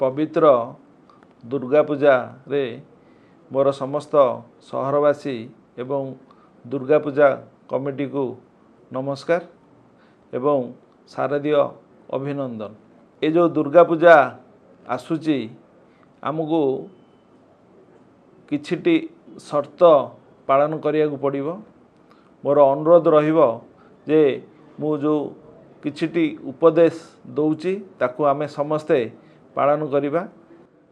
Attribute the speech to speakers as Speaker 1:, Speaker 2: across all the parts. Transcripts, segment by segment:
Speaker 1: पवित्र दुर्गा पूजा रे मोर समस्त सहरवासी एवं दुर्गा पूजा कमिटी को नमस्कार एवं शारदीय अभिनंदन। ये जो दुर्गा पूजा आसूची आमको किछिटी शर्त पालन करिया को पड़िबो। मोर अनुरोध रहिबो जे मु जो किछिटी उपदेश दौची ताकू आमे समस्ते पालन करिबा।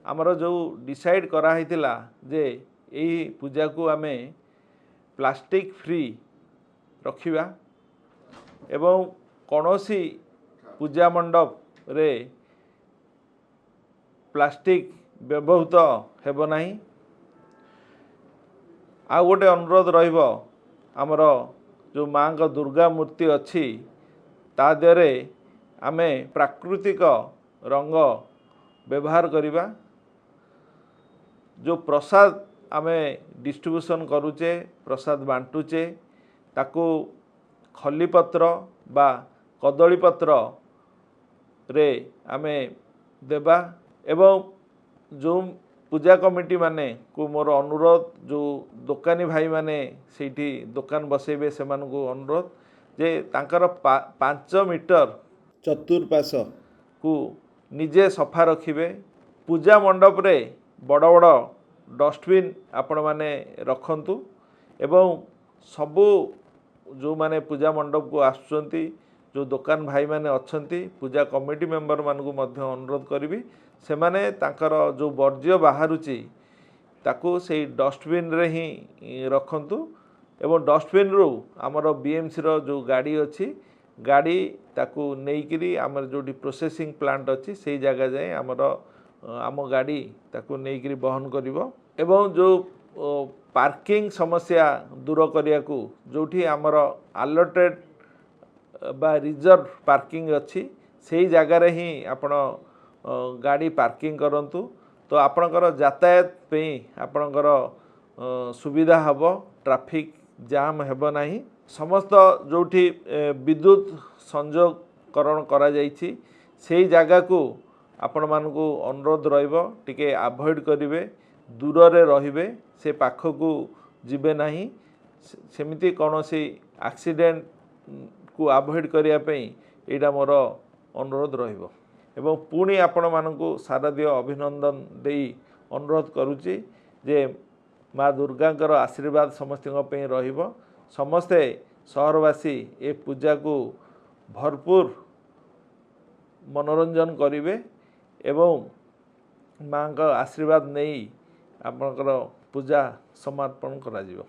Speaker 1: आमर जो डिसाइड करा हितिला जे एही पूजा को आमे प्लास्टिक फ्री रखिबा एवं कौनसी पूजा मंडप रे प्लास्टिक व्यवहृत हेबो नाही। आ गोटे अनुरोध रहिबो आमर जो माँ का दुर्गा मूर्ति अच्छी ता देहरे आमे प्राकृतिक रंग व्यवहार करिबा। जो प्रसाद आमे डिस्ट्रीब्यूशन करूचे प्रसाद बांटुचे ताकू खलीपत्र बा कदली पत्र रे आमे देबा एवं जो पूजा कमिटी माने को मोर अनुरोध जो दुकानी भाई माने सेठी दुकान बसेबे से को अनुरोध जे तांकर 5 मीटर चतुर्पाश को निजे सफा रखिबे। पूजा मंडप रे बड़ बड़ डस्टबिन आपण माने रखंतु एवं सबू जो माने पूजा मंडप को आसुचंती जो दुकान भाई माने अच्छंती पूजा कमिटी मेंबर मान को मध्य अनुरोध करी से माने तांकर जो वर्ज्य बाहरुची ताकू से डस्टबिन रे ही रखंतु एवं डस्टबिन रू आमर बीएमसी रो जो गाड़ी अच्छी गाड़ी ताकू नेइकिरी आमर जो प्रोसेसिंग प्लांट अच्छी से जगह जाए आमर आम गाड़ी ताकू नेइकिरी बहन करिवो एवं जो पार्किंग समस्या दूर करिया को जोठी आमर अलॉटेड बा रिजर्व पार्किंग अच्छी से जगार ही आपण गाड़ी पार्किंग करंतु तो आपणकर यातायात पे आपणकर सुविधा हबो ट्रैफिक जाम हेबो नाही। समस्त जोठी विद्युत संयोगकरण करा जाइछि से जगह को आपण मानकु अनुरोध रहिबो टिके अवॉइड करिवे दूर रे रहिबे से पाख को जिबे नाही। सेमिति कोनोसी एक्सीडेंट को अवॉइड करिया पे एटा मोर अनुरोध रहिबो एवं पुणी आपण मानकु शारदीय अभिनंदन देई अनुरोध करुची जे माँ दुर्गांकर आशीर्वाद समस्त रहिबो। समस्ते सहरवासी ए पूजा को भरपूर मनोरंजन करिवे एवं माँ का आशीर्वाद नहीं आपणकर पूजा समर्पण करा जिवो।